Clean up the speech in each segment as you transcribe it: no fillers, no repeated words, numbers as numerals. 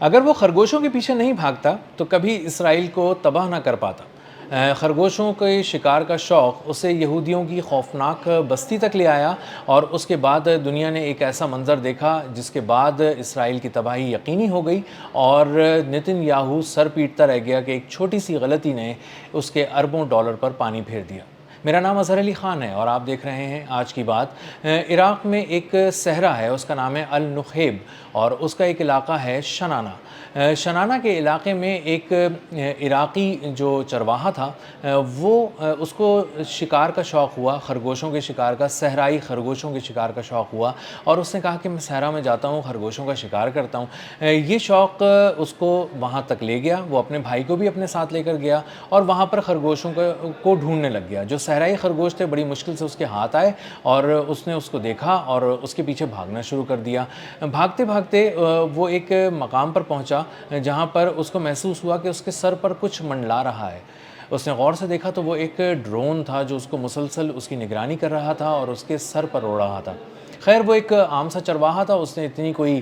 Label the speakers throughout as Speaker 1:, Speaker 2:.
Speaker 1: اگر وہ خرگوشوں کے پیچھے نہیں بھاگتا تو کبھی اسرائیل کو تباہ نہ کر پاتا۔ خرگوشوں کے شکار کا شوق اسے یہودیوں کی خوفناک بستی تک لے آیا، اور اس کے بعد دنیا نے ایک ایسا منظر دیکھا جس کے بعد اسرائیل کی تباہی یقینی ہو گئی، اور نتن یاہو سر پیٹتا رہ گیا کہ ایک چھوٹی سی غلطی نے اس کے اربوں ڈالر پر پانی پھیر دیا۔ میرا نام اظہر علی خان ہے اور آپ دیکھ رہے ہیں آج کی بات۔ عراق میں ایک صحرا ہے، اس کا نام ہے النخیب، اور اس کا ایک علاقہ ہے شنانہ۔ شنانہ کے علاقے میں ایک عراقی جو چرواہا تھا، وہ اس کو شکار کا شوق ہوا، خرگوشوں کے شکار کا، صحرائی خرگوشوں کے شکار کا شوق ہوا، اور اس نے کہا کہ میں صحرا میں جاتا ہوں، خرگوشوں کا شکار کرتا ہوں۔ یہ شوق اس کو وہاں تک لے گیا، وہ اپنے بھائی کو بھی اپنے ساتھ لے کر گیا اور وہاں پر خرگوشوں کو ڈھونڈنے لگ گیا۔ جو صحرائی خرگوش تھے بڑی مشکل سے اس کے ہاتھ آئے، اور اس نے اس کو دیکھا اور اس کے پیچھے بھاگنا شروع کر دیا۔ بھاگتے بھاگتے وہ ایک مقام پر پہنچا جہاں پر اس کو محسوس ہوا کہ اس کے سر پر کچھ منڈلا رہا ہے۔ اس نے غور سے دیکھا تو وہ ایک ڈرون تھا جو اس کو مسلسل اس کی نگرانی کر رہا تھا اور اس کے سر پر اڑ رہا تھا۔ خیر وہ ایک عام سا چرواہا تھا، اس نے اتنی کوئی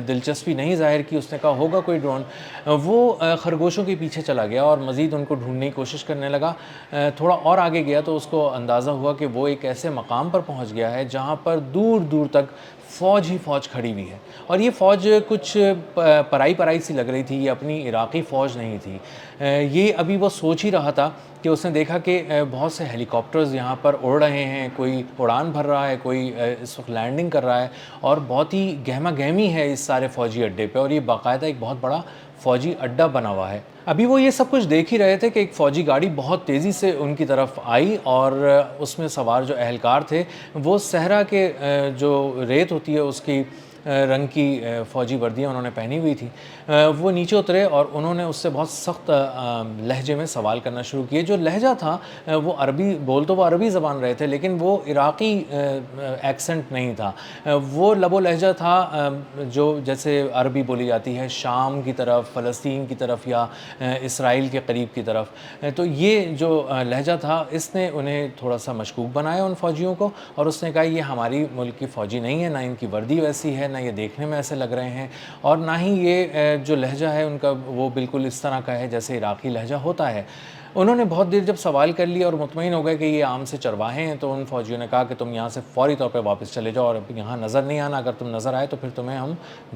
Speaker 1: دلچسپی نہیں ظاہر کی، اس نے کہا ہوگا کوئی ڈرون۔ وہ خرگوشوں کے پیچھے چلا گیا اور مزید ان کو ڈھونڈنے کی کوشش کرنے لگا۔ تھوڑا اور آگے گیا تو اس کو اندازہ ہوا کہ وہ ایک ایسے مقام پر پہنچ گیا ہے جہاں پر دور دور تک فوج ہی فوج کھڑی ہوئی ہے، اور یہ فوج کچھ پرائی سی لگ رہی تھی، یہ اپنی عراقی فوج نہیں تھی۔ یہ ابھی وہ سوچ ہی رہا تھا کہ اس نے دیکھا کہ بہت سے ہیلی کاپٹرز یہاں پر اڑ رہے ہیں، کوئی اڑان بھر رہا ہے، کوئی اس وقت لینڈنگ کر رہا ہے، اور بہت ہی گہما گہمی ہے اس سارے فوجی اڈے پہ، اور یہ باقاعدہ ایک بہت بڑا فوجی اڈا بنا ہوا ہے۔ ابھی وہ یہ سب کچھ دیکھ ہی رہے تھے کہ ایک فوجی گاڑی بہت تیزی سے ان کی طرف آئی، اور اس میں سوار جو اہلکار تھے وہ صحرا کے جو ریت ہوتی ہے اس کی رنگ کی فوجی وردیاں انہوں نے پہنی ہوئی تھی۔ وہ نیچے اترے اور انہوں نے اس سے بہت سخت لہجے میں سوال کرنا شروع کیے۔ جو لہجہ تھا وہ عربی وہ عربی زبان رہے تھے، لیکن وہ عراقی ایکسنٹ نہیں تھا، وہ لب و لہجہ تھا جو جیسے عربی بولی جاتی ہے شام کی طرف، فلسطین کی طرف، یا اسرائیل کے قریب کی طرف۔ تو یہ جو لہجہ تھا اس نے انہیں تھوڑا سا مشکوک بنایا ان فوجیوں کو، اور اس نے کہا یہ ہماری ملک کی فوجی نہیں ہے، نہ ان کی وردی ویسی ہے، نہ یہ دیکھنے میں ایسے لگ رہے ہیں، اور نہ ہی یہ جو لہجہ ہے ان کا وہ بالکل اس طرح کا ہے جیسے عراقی لہجہ ہوتا ہے۔ انہوں نے بہت دیر جب سوال کر لیا اور مطمئن ہو گئے کہ یہ عام سے چرواہے ہیں، تو ان فوجیوں نے کہا کہ تم یہاں سے فوری طور پہ واپس چلے جاؤ اور یہاں نظر نہیں آنا، اگر تم نظر آئے تو پھر تمہیں ہم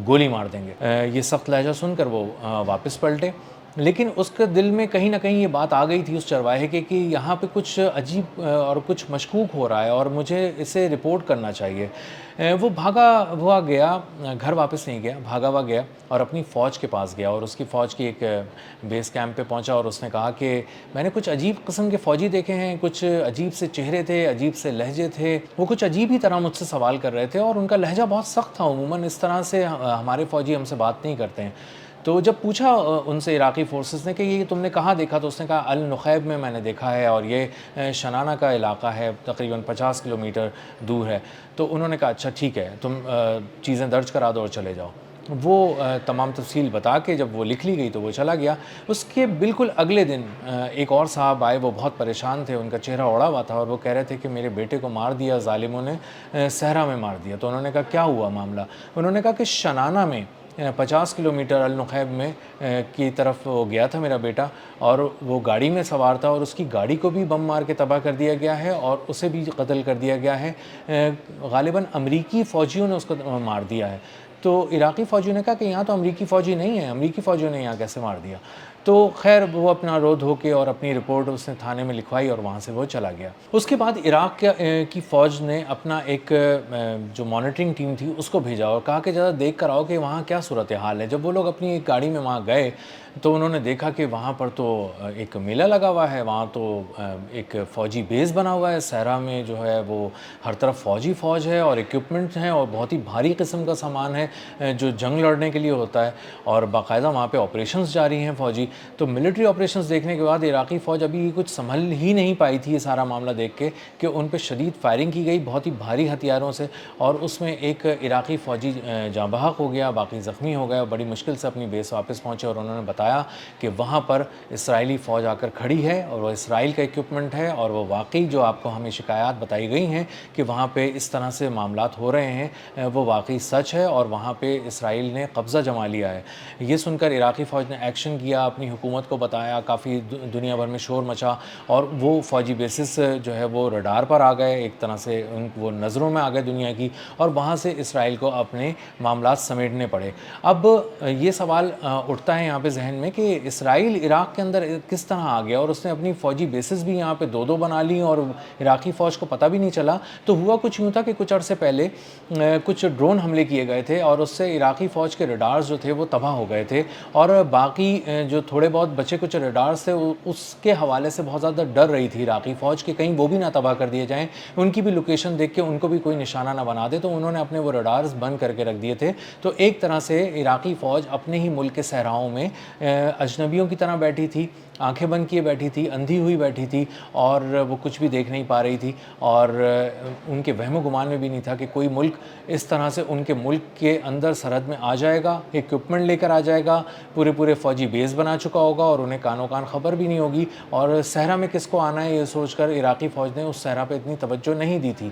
Speaker 1: گولی مار دیں گے۔ یہ سخت لہجہ سن کر وہ واپس پلٹے، لیکن اس کے دل میں کہیں نہ کہیں یہ بات آ گئی تھی اس چرواہے کے کہ یہاں پہ کچھ عجیب اور کچھ مشکوک ہو رہا ہے اور مجھے اسے رپورٹ کرنا چاہیے۔ وہ بھاگا ہوا گیا، گھر واپس نہیں گیا، بھاگا ہوا گیا اور اپنی فوج کے پاس گیا، اور اس کی فوج کی ایک بیس کیمپ پہ پہنچا، اور اس نے کہا کہ میں نے کچھ عجیب قسم کے فوجی دیکھے ہیں، کچھ عجیب سے چہرے تھے، عجیب سے لہجے تھے، وہ کچھ عجیب ہی طرح مجھ سے سوال کر رہے تھے، اور ان کا لہجہ بہت سخت تھا، عموماً اس طرح سے ہمارے فوجی ہم سے بات نہیں کرتے ہیں۔ تو جب پوچھا ان سے عراقی فورسز نے کہ یہ تم نے کہاں دیکھا، تو اس نے کہا النخیب میں نے دیکھا ہے، اور یہ شنانہ کا علاقہ ہے، تقریباً 50 کلومیٹر دور ہے۔ تو انہوں نے کہا اچھا ٹھیک ہے، تم چیزیں درج کرا دو اور چلے جاؤ۔ وہ تمام تفصیل بتا کے جب وہ لکھ لی گئی تو وہ چلا گیا۔ اس کے بالکل اگلے دن ایک اور صاحب آئے، وہ بہت پریشان تھے، ان کا چہرہ اڑا ہوا تھا، اور وہ کہہ رہے تھے کہ میرے بیٹے کو مار دیا ظالموں نے، صحرا میں مار دیا۔ تو انہوں نے کہا کیا ہوا معاملہ؟ انہوں نے کہا کہ شنانہ میں 50 کلومیٹر النخیب میں کی طرف وہ گیا تھا میرا بیٹا، اور وہ گاڑی میں سوار تھا، اور اس کی گاڑی کو بھی بم مار کے تباہ کر دیا گیا ہے اور اسے بھی قتل کر دیا گیا ہے۔ غالباً امریکی فوجیوں نے اس کو مار دیا ہے۔ تو عراقی فوجیوں نے کہا کہ یہاں تو امریکی فوجی نہیں ہے، امریکی فوجیوں نے یہاں کیسے مار دیا؟ تو خیر وہ اپنا رو دھو کے اور اپنی رپورٹ اس نے تھانے میں لکھوائی اور وہاں سے وہ چلا گیا۔ اس کے بعد عراق کی فوج نے اپنا ایک جو مانیٹرنگ ٹیم تھی اس کو بھیجا اور کہا کہ ذرا دیکھ کر آؤ کہ وہاں کیا صورتحال ہے۔ جب وہ لوگ اپنی ایک گاڑی میں وہاں گئے تو انہوں نے دیکھا کہ وہاں پر تو ایک میلہ لگا ہوا ہے، وہاں تو ایک فوجی بیس بنا ہوا ہے، صحرا میں جو ہے وہ ہر طرف فوج ہے اور ایکوپمنٹ ہیں اور بہت ہی بھاری قسم کا سامان ہے جو جنگ لڑنے کے لیے ہوتا ہے، اور باقاعدہ وہاں پہ آپریشنز جاری ہیں فوجی۔ تو ملٹری آپریشنز دیکھنے کے بعد عراقی فوج ابھی کچھ سنبھل ہی نہیں پائی تھی یہ سارا معاملہ دیکھ کے کہ ان پہ شدید فائرنگ کی گئی بہت ہی بھاری ہتھیاروں سے، اور اس میں ایک عراقی فوجی جاں بحق ہو گیا، باقی زخمی ہو گیا، بڑی مشکل سے اپنی بیس واپس پہنچے، اور انہوں نے بتایا کہ وہاں پر اسرائیلی فوج آ کر کھڑی ہے اور وہ اسرائیل کا ایکوپمنٹ ہے، اور وہ واقعی جو آپ کو ہمیں شکایات بتائی گئی ہیں کہ وہاں پہ اس طرح سے معاملات ہو رہے ہیں وہ واقعی سچ ہے، اور وہاں پہ اسرائیل نے قبضہ جما لیا ہے۔ یہ سن کر عراقی فوج نے ایکشن کیا، اپنی حکومت کو بتایا، کافی دنیا بھر میں شور مچا، اور وہ فوجی بیسز جو ہے وہ رڈار پر آ گئے، ایک طرح سے وہ نظروں میں آ گئے دنیا کی، اور وہاں سے اسرائیل کو اپنے معاملات سمیٹنے پڑے۔ اب یہ سوال اٹھتا ہے یہاں پہ ذہن میں کہ اسرائیل عراق کے اندر کس طرح آ گیا، اور اس نے اپنی فوجی بیسز بھی یہاں پہ دو بنا لی اور عراقی فوج کو پتہ بھی نہیں چلا۔ تو ہوا کچھ یوں تھا کہ کچھ عرصے پہلے کچھ ڈرون حملے کیے گئے تھے، اور اس سے عراقی فوج کے ریڈارز جو تھے وہ تباہ ہو گئے تھے، اور باقی جو تھوڑے بہت بچے کچھ ریڈارز تھے اس کے حوالے سے بہت زیادہ ڈر رہی تھی عراقی فوج کہ کہیں وہ بھی نہ تباہ کر دیے جائیں، ان کی بھی لوکیشن دیکھ کے ان کو بھی کوئی نشانہ نہ بنا دے، تو انہوں نے اپنے وہ ریڈارز بند کر کے رکھ دیے تھے۔ تو ایک طرح سے عراقی فوج اپنے ہی ملک کے صحراؤں میں اجنبیوں کی طرح بیٹھی تھی، آنکھیں بند کیے بیٹھی تھی، اندھی ہوئی بیٹھی تھی، اور وہ کچھ بھی دیکھ نہیں پا رہی تھی، اور ان کے وہم و گمان میں بھی نہیں تھا کہ کوئی ملک اس طرح سے ان کے ملک کے اندر سرحد میں آ جائے گا، ایکوپمنٹ لے کر آ جائے گا، پورے فوجی بیس بنا چکا ہوگا، اور انہیں کانوں کان خبر بھی نہیں ہوگی، اور صحرا میں کس کو آنا ہے یہ سوچ کر عراقی فوج نے اس صحرا پہ اتنی توجہ نہیں دی تھی۔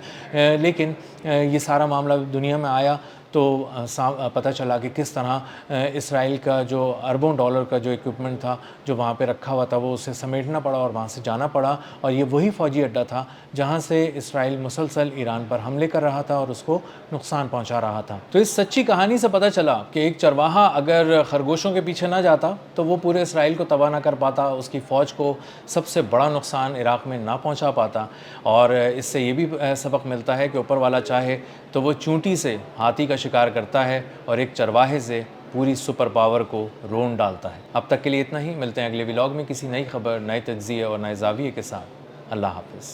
Speaker 1: لیکن یہ سارا معاملہ دنیا میں آیا تو پتہ چلا کہ کس طرح اسرائیل کا جو اربوں ڈالر کا جو ایکوپمنٹ تھا جو وہاں پہ رکھا ہوا تھا وہ اسے سمیٹنا پڑا اور وہاں سے جانا پڑا، اور یہ وہی فوجی اڈہ تھا جہاں سے اسرائیل مسلسل ایران پر حملے کر رہا تھا اور اس کو نقصان پہنچا رہا تھا۔ تو اس سچی کہانی سے پتہ چلا کہ ایک چرواہا اگر خرگوشوں کے پیچھے نہ جاتا تو وہ پورے اسرائیل کو تباہ نہ کر پاتا، اس کی فوج کو سب سے بڑا نقصان عراق میں نہ پہنچا پاتا، اور اس سے یہ بھی سبق ملتا ہے کہ اوپر والا چاہے تو وہ چونٹی سے ہاتھی کا شکار کرتا ہے اور ایک چرواہے سے پوری سپر پاور کو رون ڈالتا ہے۔ اب تک کے لیے اتنا ہی، ملتے ہیں اگلے ولاگ میں کسی نئی خبر، نئے تجزیے اور نئے زاویے کے ساتھ۔ اللہ حافظ۔